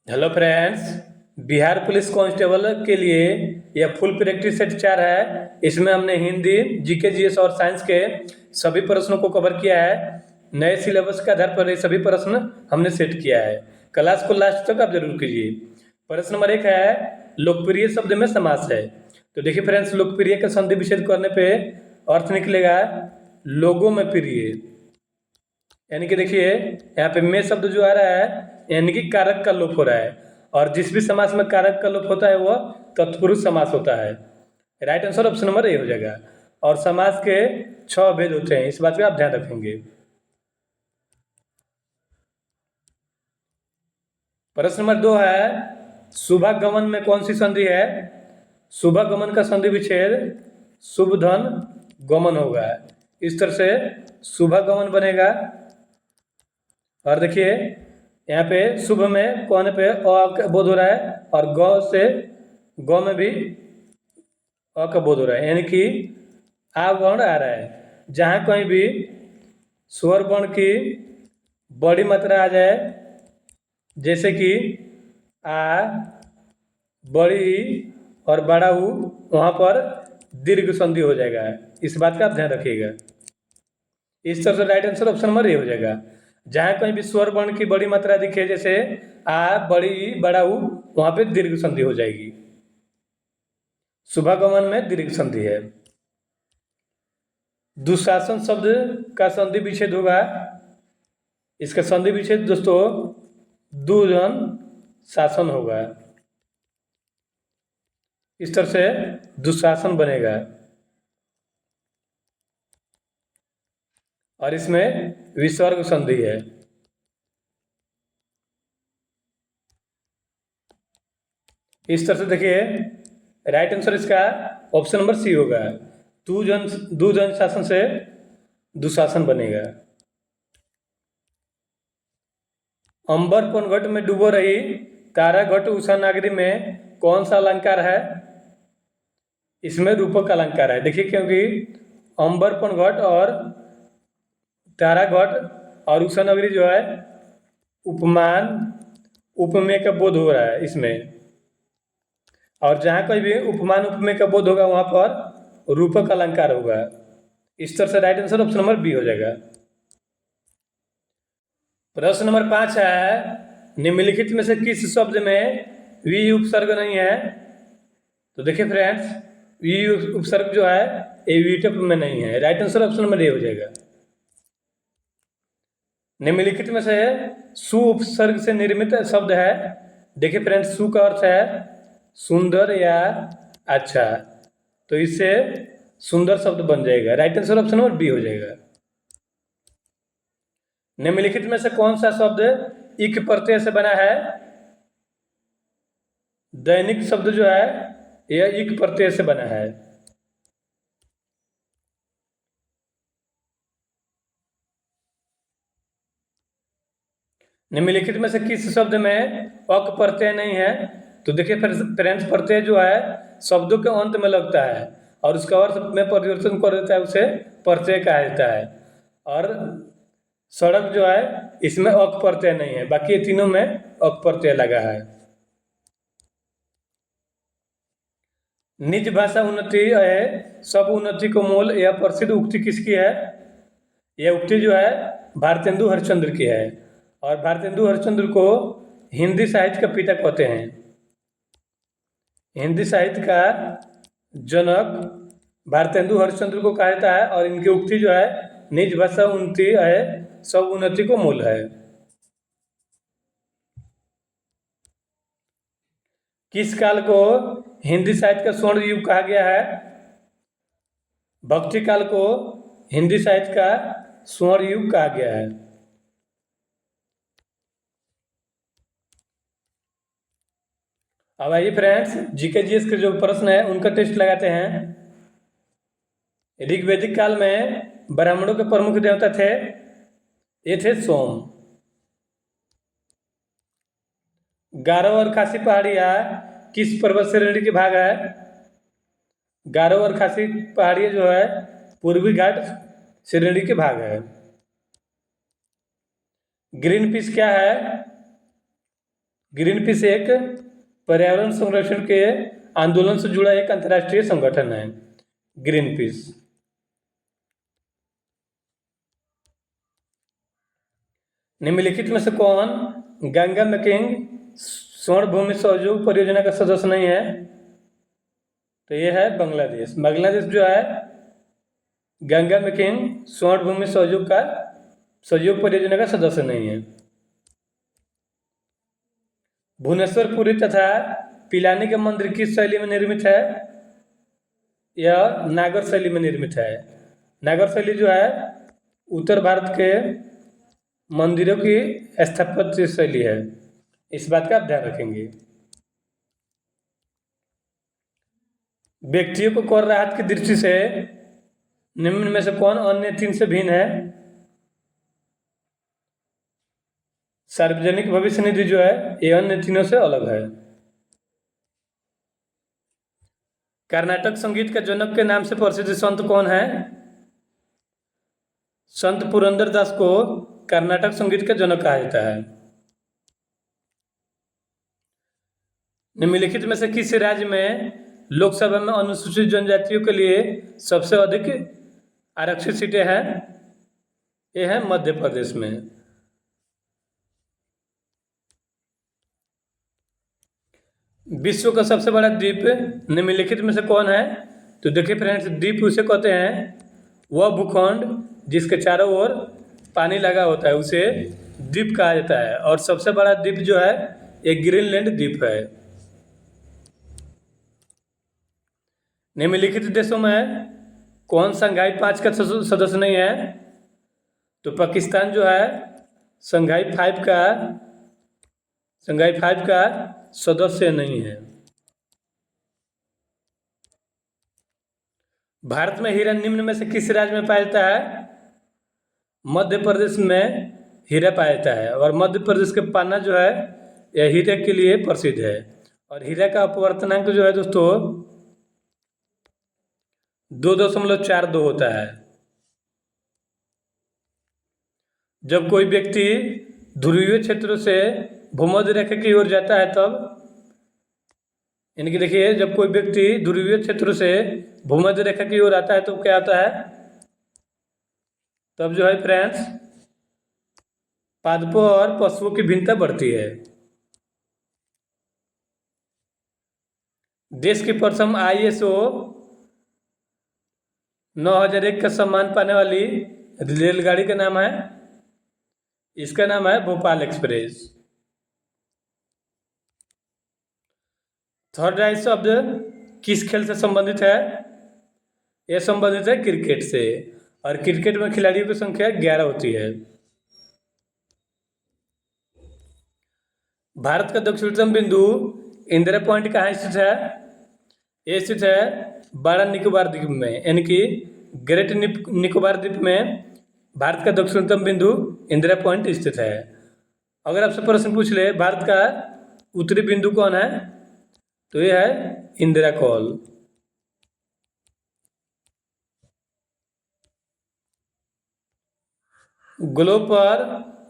Hello friends. Bihar police constable के लिए यह फुल प्रैक्टिस सेट 4 है। इसमें हमने हिंदी, जीके, जीएस और साइंस के सभी प्रश्नों को कवर किया है। नए सिलेबस के आधार पर ये सभी प्रश्न हमने सेट किया है। क्लास को लास्ट तक आप जरूर कीजिए। प्रश्न नंबर 1 है, लोकप्रिय शब्द में समास है। तो देखिए फ्रेंड्स, लोकप्रिय का संधि विच्छेद करने पे अर्थ निकलेगा लोगों में प्रिय। यानी कि देखिए यहाँ पे में शब्द जो आ रहा है यानी कि कारक का लोप हो रहा है, और जिस भी समास में कारक का लोप होता है वह तत्पुरुष समास होता है। Right answer option number A हो जाएगा। और समास के 6 भेद होते हैं, इस बात पे आप ध्यान रखेंगे। प्रश्न नंबर 2 है, शुभागमन में कौन सी संधि है। शुभागमन का संधि विच्छेद शुभ धन गमन होगा। इस तरह से शुभागमन बनेगा। और देखिए यहाँ पे शुभ में कोने पे अ का बोध हो रहा है, और ग से ग में भी अ का बोध हो रहा है, यानी कि आ वर्ण आ रहा है। जहाँ कहीं भी स्वर वर्ण की बड़ी मात्रा आ जाए, जैसे कि आ, बड़ी और बड़ा ऊ, वहाँ पर दीर्घ संधि हो जाएगा। इस बात का आप ध्यान रखिएगा। इस तरह से right answer option number A हो जाएगा। जहाँ कहीं भी स्वर वर्ण की बड़ी मात्रा दिखे, जैसे आ, बड़ी, बड़ा ऊ, वहाँ पे दीर्घ संधि हो जाएगी। शुभागमन में दीर्घ संधि है। दुशासन शब्द का संधि विच्छेद होगा। इसका संधि विच्छेद दोस्तों दुजन शासन होगा। इस तरह से दुशासन बनेगा, और इसमें विसर्ग संधि है। इस तरह से देखिए राइट आंसर इसका ऑप्शन नंबर सी होगा। दुजन शासन से दुशासन बनेगा। अंबर पनघट में डूबो रही तारा घट उषा नागरी में कौन सा अलंकार है। इसमें रूपक अलंकार है। देखिए क्योंकि अंबर पनघट और तारा घट और उषा नगरी जो है उपमान उपमेय का बोध हो रहा है इसमें, और जहाँ कोई भी उपमान उपमेय का बोध होगा वहाँ पर रूपक अलंकार होगा। इस तरह से right answer option number B हो जाएगा। प्रश्न नंबर 5 है, निम्नलिखित में से किस शब्द में वी उपसर्ग नहीं है। तो देखिए फ्रेंड्स, वी उपसर्ग जो है ये वीटप में नहीं है। Right answer option number A हो जाएगा। निम्नलिखित में से सु उपसर्ग से निर्मित शब्द है। देखिए फ्रेंड्स, सु का अर्थ है सुंदर या अच्छा, तो इससे सुंदर शब्द बन जाएगा। Right answer option number B हो जाएगा। निम्नलिखित में से कौन सा शब्द इक प्रत्यय से बना है। दैनिक शब्द जो है यह इक प्रत्यय से बना है। निम्नलिखित में से किस शब्द में अक प्रत्यय नहीं है। तो देखिए फ्रेंड्स, प्रत्यय जो है शब्दों के अंत में लगता है और उसका अर्थ में परिवर्तन कर देता है, उसे प्रत्यय कहा जाता है। और सड़क जो है इसमें अक प्रत्यय नहीं है, बाकी ये तीनों में अक प्रत्यय लगा है। निज भाषा उन्नति है सब उन्नति को मूल, यह प्रसिद्ध उक्ति किसकी है। यह उक्ति जो है भारतेंदु हरिश्चंद्र की है, और भारतेंदु हरिश्चंद्र को हिंदी साहित्य का पिता कहते हैं। हिंदी साहित्य का जनक भारतेंदु हरिश्चंद्र को कहा जाता है, और इनकी उक्ति जो है निज भाषा उन्नति है सब उन्नति को मूल है। किस काल को हिंदी साहित्य का स्वर्ण युग कहा गया है। भक्ति काल को हिंदी साहित्य का स्वर्ण युग कहा गया है। अब आइए फ्रेंड्स, जीके जीएस के जो प्रश्न है उनका टेस्ट लगाते हैं। ऋग्वैदिक काल में ब्राह्मणों के प्रमुख देवता थे, ये थे सोम। गारो और खासी पहाड़ियाँ किस पर्वत श्रेणी के भाग है। गारो और खासी पहाड़ियाँ जो है पूर्वी घाट श्रेणी के भाग है। ग्रीन पीस क्या है। ग्रीन पीस एक पर्यावरण संरक्षण के आंदोलन से जुड़ा एक अंतर्राष्ट्रीय संगठन है, ग्रीन पीस। निम्नलिखित में से कौन गंगा मेकिंग स्वर्ण भूमि सहयोग परियोजना का सदस्य नहीं है? तो यह है बांग्लादेश। बांग्लादेश जो है गंगा मेकिंग स्वर्ण भूमि सहयोग परियोजना का सदस्य नहीं है। भुवनेश्वर पुरी तथा पिलानी के मंदिर किस शैली में निर्मित है? यह नागर शैली में निर्मित है। नागर शैली जो है उत्तर भारत के मंदिरों की स्थापत्य शैली है, इस बात का आप ध्यान रखेंगे। व्यक्तियों को कर राहत की दृष्टि से निम्न में से कौन अन्य तीन से भिन्न है? सार्वजनिक भविष्य निधि जो है ये अन्य तीनों से अलग है। कर्नाटक संगीत के जनक के नाम से प्रसिद्ध संत कौन है? संत पुरंदरदास को कर्नाटक संगीत का जनक कहा जाता है। निम्नलिखित में से किस राज्य में लोकसभा में अनुसूचित जनजातियों के लिए सबसे अधिक आरक्षित सीटें हैं? यह है मध्य प्रदेश में। विश्व का सबसे बड़ा द्वीप निम्नलिखित में से कौन है? तो देखिए फ्रेंड्स, द्वीप उसे कहते हैं वह भूखंड जिसके चारों ओर पानी लगा होता है, उसे द्वीप कहा जाता है। और सबसे बड़ा द्वीप जो है एक ग्रीनलैंड द्वीप है। निम्नलिखित देशों में कौन संघाई 5 का सदस्य नहीं है? तो पाकिस्तान जो है संघाई 5 का सदस्य नहीं है। भारत में हीरा निम्न में से किस राज्य में पाया जाता है? मध्य प्रदेश में हीरा पाया जाता है। और मध्य प्रदेश के पन्ना जो है यह हीरे के लिए प्रसिद्ध है। और हीरा का अपवर्तनांक जो है दोस्तों 2.42 होता है। जब कोई व्यक्ति ध्रुवीय क्षेत्रों से भूमध्य रेखा की ओर जाता है तब, यानी कि देखिए जब कोई व्यक्ति ध्रुवीय क्षेत्रों से भूमध्य रेखा की ओर आता है तो क्या आता है? तब जो है फ्रेंड्स पादपों और पशुओं की भिन्नता बढ़ती है। देश की प्रथम ISO 9001 का सम्मान पाने वाली रेलगाड़ी का नाम है, इसका नाम है भोपाल एक्सप्रेस। थर्ड राइट शब्द किस खेल से संबंधित है? यह संबंधित है क्रिकेट से। और क्रिकेट में खिलाड़ियों की संख्या 11 होती है। भारत का दक्षिणतम बिंदु इंदिरा पॉइंट कहाँ स्थित है? ये स्थित है बड़ा निकोबार द्वीप में, यानी कि ग्रेट निकोबार द्वीप में भारत का दक्षिणतम बिंदु इंदिरा पॉइंट स्थित है। अगर आपसे प्रश्न पूछ ले भारत का उत्तरी बिंदु कौन है, तो यह है इंदिरा कॉल। ग्लोब पर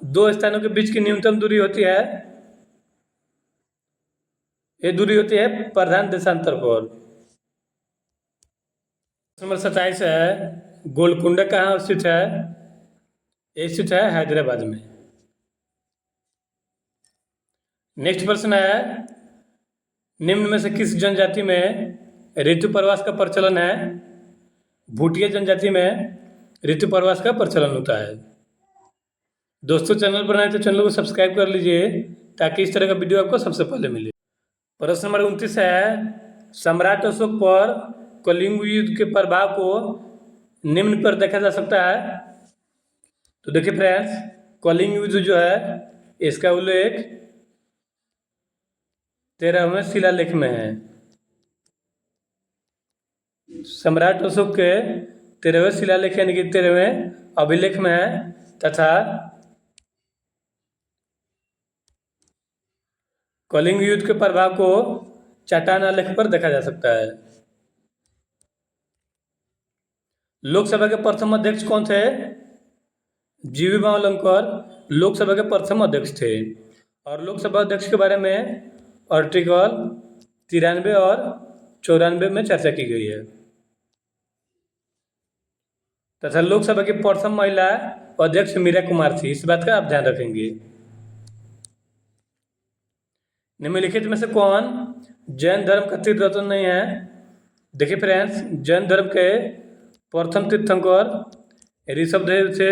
दो स्थानों के बीच की न्यूनतम दूरी होती है, ये दूरी होती है प्रधान देशांतर पर। नंबर 27 है गोलकुंडा कहाँ स्थित है? ये स्थित है हैदराबाद में। नेक्स्ट प्रश्न है निम्न में से किस जनजाति में ऋतु प्रवास का प्रचलन है? भूटिया जनजाति में ऋतु प्रवास का प्रचलन होता है। दोस्तों चैनल पर नए तो चैनल को सब्सक्राइब कर लीजिए ताकि इस तरह का वीडियो आपको सबसे पहले मिले। प्रश्न नंबर 29 है सम्राट अशोक पर कलिंग युद्ध के प्रभाव को निम्न पर देखा जा सकता है। तो देखिए फ्रेंड्स, कलिंग युद्ध जो है इसका उल्लेख 13वें शिलालेख में है। सम्राट अशोक के 13वें शिलालेख यानी कि 13वें अभिलेख में है तथा कलिंग युद्ध के प्रभाव को चट्टान आलेख पर देखा जा सकता है। लोकसभा के प्रथम अध्यक्ष कौन थे? जीवी बावलंकर लोकसभा के प्रथम अध्यक्ष थे। और लोकसभा अध्यक्ष के बारे में आर्टिकल 93 और 94 में चर्चा की गई है। तथा लोकसभा की प्रथम महिला अध्यक्ष मीरा कुमार थी, इस बात का आप ध्यान रखेंगे। निम्नलिखित में से कौन जैन धर्म का तीर्थ रत्न नहीं है? देखिए फ्रेंड्स, जैन धर्म के प्रथम तीर्थंकर ऋषभदेव थे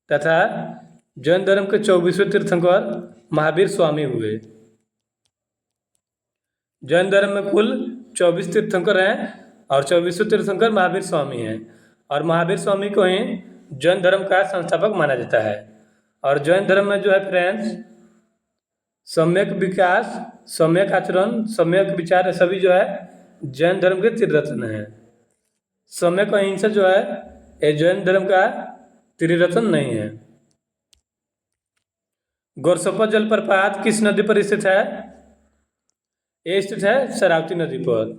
तथा जैन धर्म के 24वें तीर्थंकर महावीर स्वामी हुए। जैन धर्म में कुल 24 तीर्थंकर हैं और 24वें तीर्थंकर महावीर स्वामी हैं, और महावीर स्वामी को ही जैन धर्म का संस्थापक माना जाता है। और जैन धर्म में जो है फ्रेंड्स, सम्यक विकास, सम्यक आचरण, सम्यक विचार, सभी जो है जैन धर्म के त्रिरत्न हैं। सम्यक अहिंसा जो है ये जैन धर्म का त्रिरत्न नहीं है। गोरसोपा जलप्रपात किस नदी पर स्थित है? ये स्थित है शरावती नदी पर।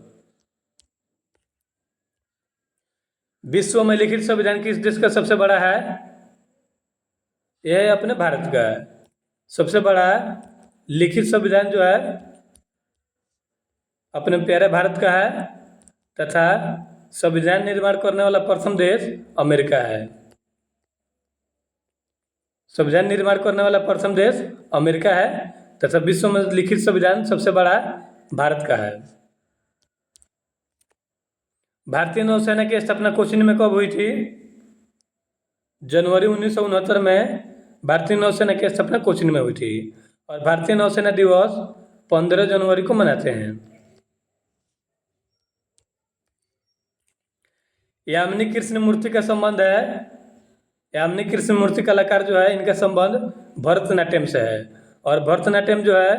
विश्व में लिखित संविधान किस देश का सबसे बड़ा है? यह है अपने भारत का सबसे बड़ा लिखित संविधान जो है अपने प्यारे भारत का है, तथा संविधान निर्माण करने वाला प्रथम देश अमेरिका है। संविधान निर्माण करने वाला प्रथम देश अमेरिका है, तथा विश्व में लिखित संविधान सबसे बड़ा भारत का है। भारतीय नौसेना की स्थापना कोचीन में कब हुई थी? जनवरी 1969 में भारतीय नौसेना की स्थापना कोचीन में हुई थी, और भारतीय नौसेना दिवस 15 जनवरी को मनाते हैं। यामिनी कृष्ण मूर्ति का संबंध है, यामिनी कृष्ण मूर्ति कलाकार जो है इनका संबंध भरतनाट्यम से है, और भरतनाट्यम जो है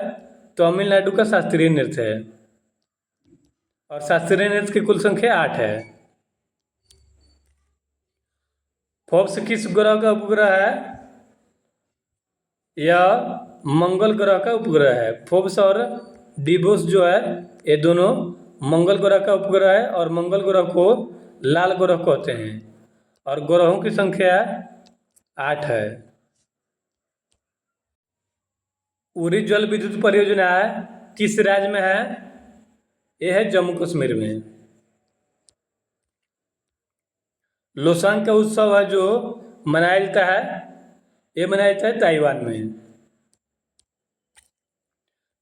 तमिलनाडु का शास्त्रीय नृत्य है, और शास्त्रीय नृत्य की कुल संख्या 8 है। फोर्ब्स किस ग्रह का उपग्रह है? यह मंगल ग्रह का उपग्रह है। फोर्ब्स और डिबोस जो है ये दोनों मंगल ग्रह का उपग्रह है, और मंगल ग्रह को लाल ग्रह कहते हैं, और ग्रहों की संख्या 8 है। उरी जल विद्युत परियोजना किस राज्य में है? यह है जम्मू कश्मीर में। लोसांग का उत्सव है जो मनाया जाता है, ये मनाया जाता है ताइवान में।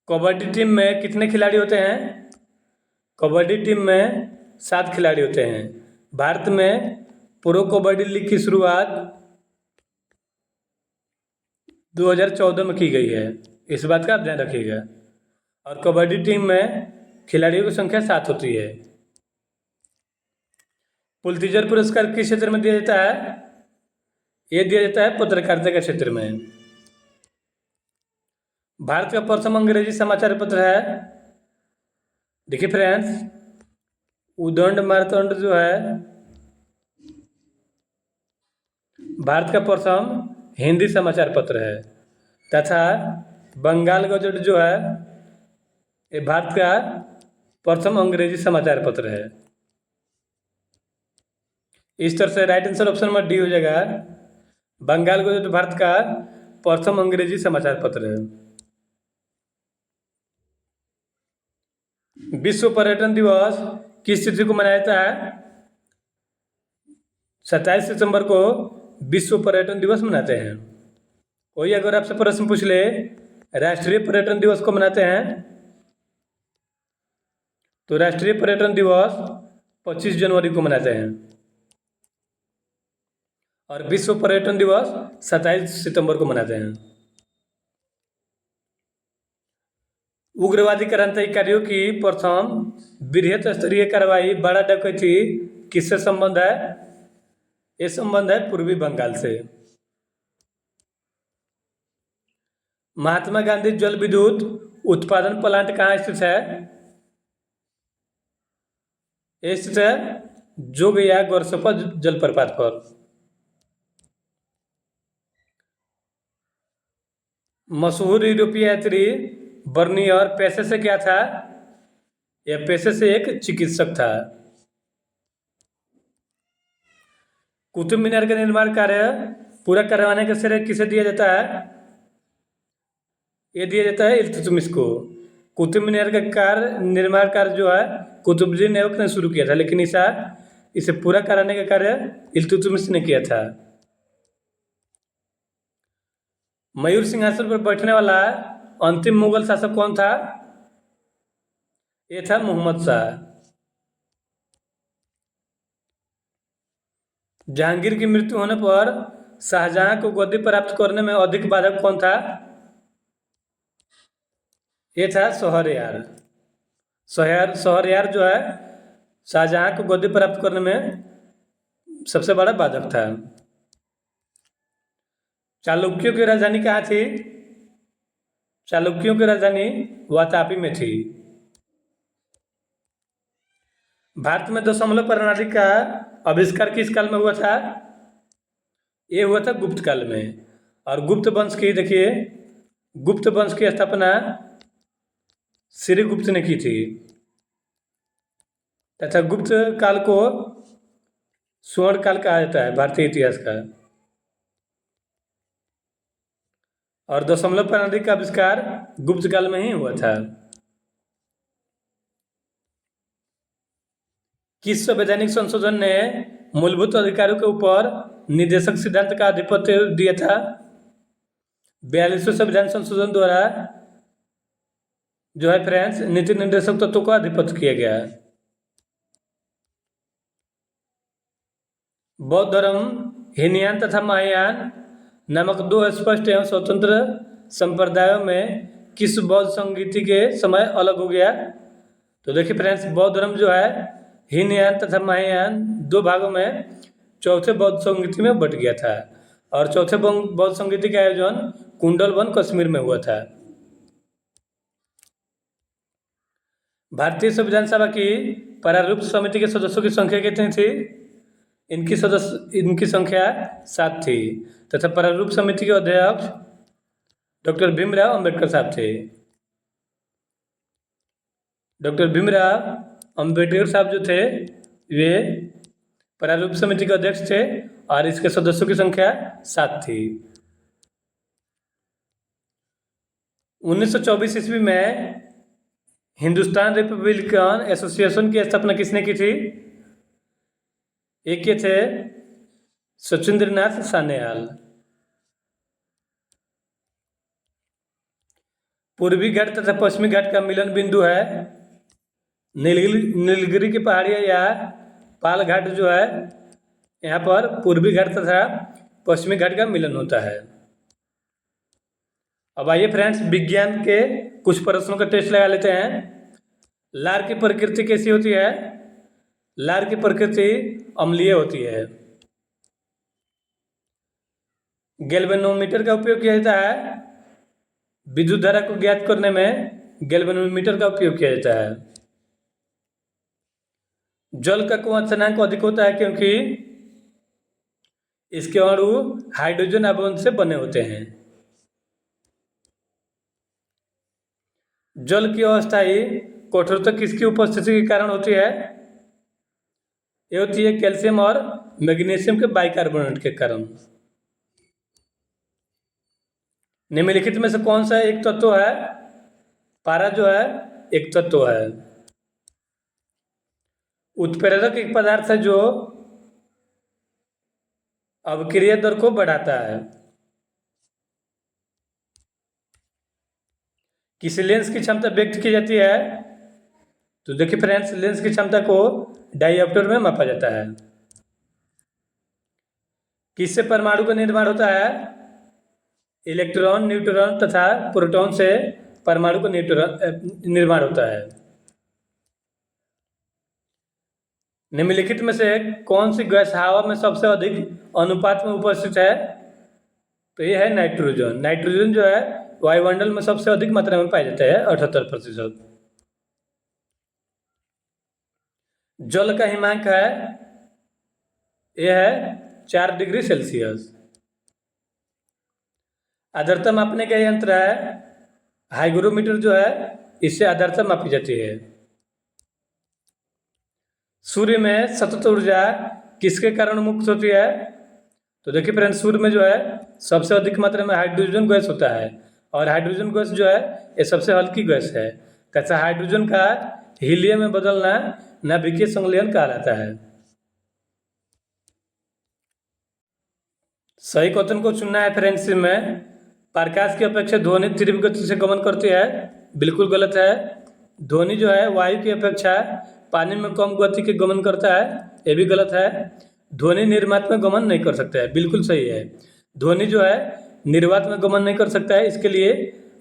कबड्डी टीम में कितने खिलाड़ी होते हैं? कबड्डी टीम में 7 खिलाड़ी होते हैं। भारत में प्रो कबड्डी लीग की शुरुआत 2014 में की गई है, इस बात का आप ध्यान रखिएगा। और कबड्डी टीम में खिलाड़ियों की संख्या 7 होती है। पुलित्जर पुरस्कार किस क्षेत्र में दिया जाता है? ये दिया जाता है पत्रकारिता के क्षेत्र में। भारत का प्रथम अंग्रेजी समाचार पत्र है, देखिए फ्रेंड्स, उदंड मार्तंड जो है भारत का प्रथम हिंदी समाचार पत्र है, तथा बंगाल गजट जो है ये भारत का प्रथम अंग्रेजी समाचार पत्र है। इस तरह से right answer option number D हो जाएगा। बंगाल गजट भारत का प्रथम अंग्रेजी समाचार पत्र है। विश्व पर्यटन दिवस किस तिथि को मनाया जाता है? 27 सितंबर को विश्व पर्यटन दिवस मनाते हैं। कोई अगर आपसे प्रश्न पूछ ले राष्ट्रीय पर्यटन दिवस को मनाते हैं, तो राष्ट्रीय पर्यटन दिवस 25 जनवरी को मनाते हैं, और विश्व पर्यटन दिवस 27 सितंबर को मनाते हैं। उग्रवादी क्रांतिकारियों की प्रथम बृहत स्तरीय कार्रवाई बड़ा डकैती किससे संबंध है? ये संबंध है पूर्वी बंगाल से। महात्मा गांधी जल विद्युत उत्पादन प्लांट कहाँ स्थित है? ये स्थित है जोगया गोरसोपा जलप्रपात पर। मशहूर यूरोपीय यात्री बर्नियर पेशे से क्या था? यह पेशे से एक चिकित्सक था। कुतुब मीनार का निर्माण कार्य पूरा करवाने का श्रेय किसे दिया जाता है? ये दिया जाता है इल्तुतमिश को। कुतुब मीनार का कार्य निर्माण कार्य जो है कुतुबुद्दीन ऐबक ने शुरू किया था, लेकिन इसे पूरा कराने का कार्य इल्तुतमिश ने किया था। मयूर सिंहासन पर बैठने वाला अंतिम मुगल शासक कौन था? ये था मोहम्मद शाह। जहांगीर की मृत्यु होने पर शाहजहां को गद्दी प्राप्त करने में अधिक बाधक कौन था? ये था शहरयार। शहरयार जो है शाहजहां को गद्दी प्राप्त करने में सबसे बड़ा बाधक था। चालुक्यों की राजधानी कहाँ थी? चालुक्यों की राजधानी वातापी में थी। भारत में दशमलव प्रणाली का आविष्कार किस काल में हुआ था? ये हुआ था गुप्त काल में। और गुप्त वंश की देखिए, गुप्त वंश की स्थापना श्रीगुप्त ने की थी तथा गुप्त काल को स्वर्ण काल कहा जाता है भारतीय इतिहास का। और दशमलव प्रणाली का आविष्कार गुप्त काल में ही हुआ था। किस संवैधानिक संशोधन ने मूलभूत अधिकारों के ऊपर निदेशक सिद्धांत का आधिपत्य दिया था? 42वें संविधान संशोधन द्वारा जो है फ्रेंड्स नीति निर्देशक तत्वों का आधिपत्य किया गया। बौद्ध धर्म हीनयान तथा महायान नामक दो स्पष्ट एवं स्वतंत्र संप्रदायों में किस बौद्ध संगीति के समय अलग हो गया? तो देखिए फ्रेंड्स, बौद्ध धर्म जो है हीनयान तथा महायान दो भागों में चौथे बौद्ध संगीति में बट गया था। और चौथे बौद्ध संगीति का आयोजन कुंडलवन कश्मीर में हुआ था। भारतीय संविधान सभा की प्रारूप समिति के सदस्यों की संख्या कितनी थी? इनकी संख्या 7 थी तथा प्रारूप समिति के अध्यक्ष डॉक्टर भीमराव अंबेडकर साहब थे। डॉक्टर भीमराव अंबेडकर साहब जो थे वे प्रारूप समिति के अध्यक्ष थे और इसके सदस्यों की संख्या 7 थी। 1924 ईस्वी में हिंदुस्तान रिपब्लिकन एसोसिएशन की स्थापना किसने की थी? एक के थे सचिंद्रनाथ सान्याल। पूर्वी घाट तथा पश्चिमी घाट का मिलन बिंदु है नीलगिरी की पहाड़ियाँ या पाल घाट जो है, यहाँ पर पूर्वी घाट तथा पश्चिमी घाट का मिलन होता है। अब आइए फ्रेंड्स, विज्ञान के कुछ प्रश्नों का टेस्ट लगा लेते हैं। लार की प्रकृति कैसी होती है? लार की प्रकृति अम्लीय होती है। गैल्वेनोमीटर का उपयोग किया जाता है विद्युत धारा को ज्ञात करने में। गैल्वेनोमीटर का उपयोग किया जाता है। जल का क्वथनांक अधिक होता है क्योंकि इसके अणु हाइड्रोजन आबंध से बने होते हैं। जल की अस्थायी कठोरता किसकी उपस्थिति के कारण होती है? ये होती है कैल्शियम और मैग्नीशियम के बाइकार्बोनेट के कारण। निम्नलिखित में से कौन सा एक तत्व है? पारा जो है एक तत्व है। उत्प्रेरक एक पदार्थ है जो अवक्रिय दर को बढ़ाता है। किसी लेंस की क्षमता व्यक्त की जाती है? तो देखिए फ्रेंड्स, लेंस की क्षमता को डायोप्टर में मापा जाता है। किससे परमाणु का निर्माण होता है? इलेक्ट्रॉन, न्यूट्रॉन तथा प्रोटॉन से परमाणु का निर्माण होता है। निम्नलिखित में से कौन सी गैस हवा में सबसे अधिक अनुपात में उपस्थित है? तो यह है नाइट्रोजन। नाइट्रोजन जो है वायुमंडल में सबसे अधिक मात्रा में पाया जाता है 78%। जल का हिमांक है, यह है 4 डिग्री सेल्सियस। आर्द्रता मापने का यंत्र है हाइग्रोमीटर जो है, इससे आर्द्रता मापी जाती है। सूर्य में सतत ऊर्जा किसके कारण मुक्त होती है? तो देखिए फ्रेंड्स, सूर्य में जो है सबसे अधिक मात्रा में हाइड्रोजन गैस होता है और हाइड्रोजन गैस जो है ये सबसे हल्की गैस है। कैसा हाइड्रोजन का हीलियम में बदलना नाभिकीय संलयन कहलाता है। सही क्वेश्चन को चुनना है फ्रेंड्स में। प्रकाश की अपेक्षा ध्वनि तीव्र गति से गमन करती है, बिल्कुल गलत है। ध्वनि जो है वायु की अपेक्षा पानी में कम गति के गमन करता है, ये भी गलत है। ध्वनि निर्वात में गमन नहीं कर सकता है, बिल्कुल सही है। ध्वनि जो है निर्वात में गमन नहीं कर सकता है, इसके लिए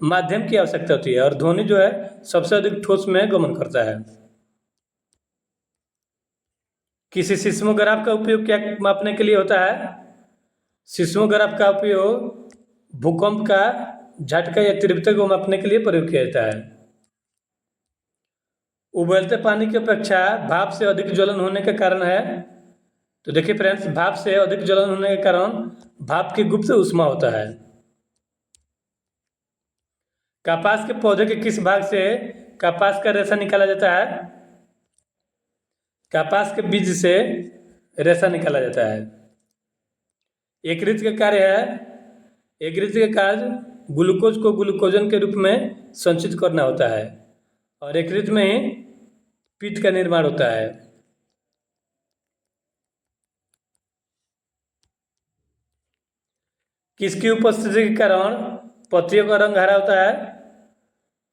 माध्यम की आवश्यकता होती है और ध्वनि जो है सबसे अधिक ठोस में गमन करता है। किसी सिस्मोग्राफ का उपयोग क्या मापने के लिए होता है? सिस्मोग्राफ का उपयोग भूकंप का झटका या तीव्रता को मापने के लिए प्रयोग किया जाता है। उबलते पानी की अपेक्षा भाप से अधिक ज्वलन होने के कारण है। तो देखिए फ्रेंड्स, भाप से अधिक ज्वलन होने के कारण भाप की गुप्त ऊष्मा होता है। कपास के पौधे के किस भाग से कपास का रेशा निकाला जाता है? कपास के बीज से रेशा निकाला जाता है। यकृत का कार्य है, यकृत का कार्य ग्लूकोज को ग्लूकोजन के रूप में संचित करना होता है और यकृत में ही पित्त का निर्माण होता है। किसकी उपस्थिति के कारण पत्तियों का रंग हरा होता है?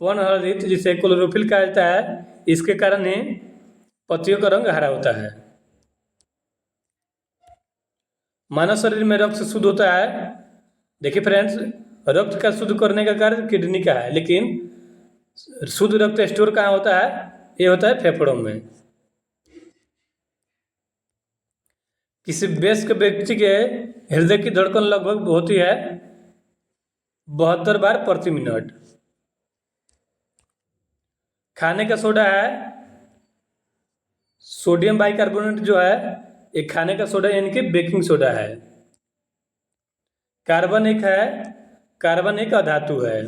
वर्णहरित, जिसे क्लोरोफिल कहा जाता है, इसके कारण ही पत्तियों का रंग हरा होता है। मानव शरीर में रक्त शुद्ध होता है। देखिए फ्रेंड्स, रक्त का शुद्ध करने का कार्य किडनी का है, लेकिन शुद्ध रक्त स्टोर कहाँ होता है? ये होता है फेफड़ों में। किसी वयस्क व्यक्ति के हृदय की धड़कन लगभग होती है 72 बार प्रति मिनट। खाने का सोडा है सोडियम बाइकार्बोनेट, जो है एक खाने का सोडा यानी कि बेकिंग सोडा है। कार्बन एक है, कार्बन एक अधातु है।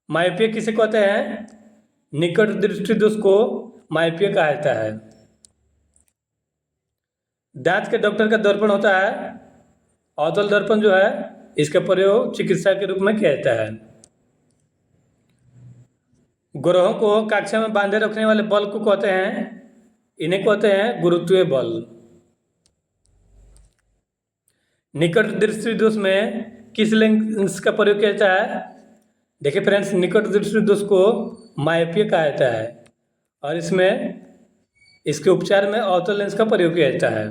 मायोपिया किसे कहते हैं? निकट दृष्टि दोष को मायोपिया कहा जाता है। दांत के डॉक्टर का दर्पण होता है अवतल दर्पण, जो है इसका प्रयोग चिकित्सा के रूप में किया जाता है। ग्रहों को कक्षा में बांधे रखने वाले बल को कहते हैं, इन्हें कहते हैं गुरुत्वीय बल। निकट दृष्टि दोष में किस लेंस का प्रयोग किया जाता है? देखिए फ्रेंड्स, निकट दृष्टि दोष को मायोपिया कहा जाता है और इसमें इसके उपचार में अवतल लेंस का प्रयोग किया जाता है।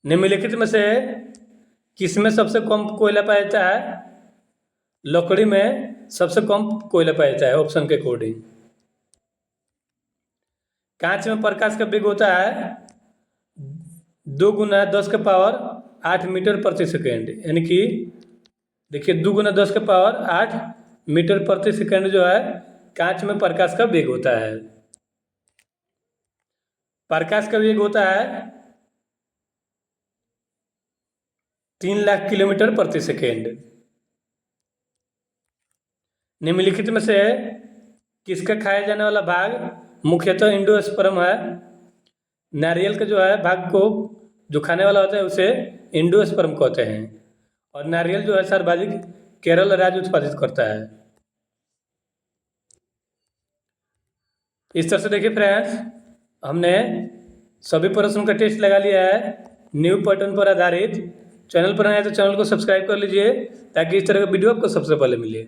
निम्नलिखित में से किसमें सबसे कम कोयला पाया जाता है? लकड़ी में सबसे कम कोयला पाया जाता है, ऑप्शन के अकॉर्डिंग। कांच में प्रकाश का वेग होता है 2 गुना 10 के पावर 8 मीटर प्रति सेकेंड, यानी कि देखिए 2 गुना 10 के पावर 8 मीटर प्रति सेकेंड जो है कांच में प्रकाश का वेग होता है। प्रकाश का वेग होता है 3 लाख किलोमीटर प्रति सेकेंड। निम्नलिखित में से किसका खाया जाने वाला भाग मुख्यतः इंडोस्पर्म है? नारियल का जो है भाग को जो खाने वाला होता है उसे इंडोस्पर्म कहते हैं और नारियल जो है सर्वाधिक केरल राज्य उत्पादित करता है। इस तरह से देखिए फ्रेंड्स, हमने सभी प्रश्नों का टेस्ट लगा लिया है न्यू पैटर्न पर आधारित। चैनल पर आए तो चैनल को सब्सक्राइब कर लीजिए ताकि इस तरह का वीडियो आपको सबसे पहले मिले।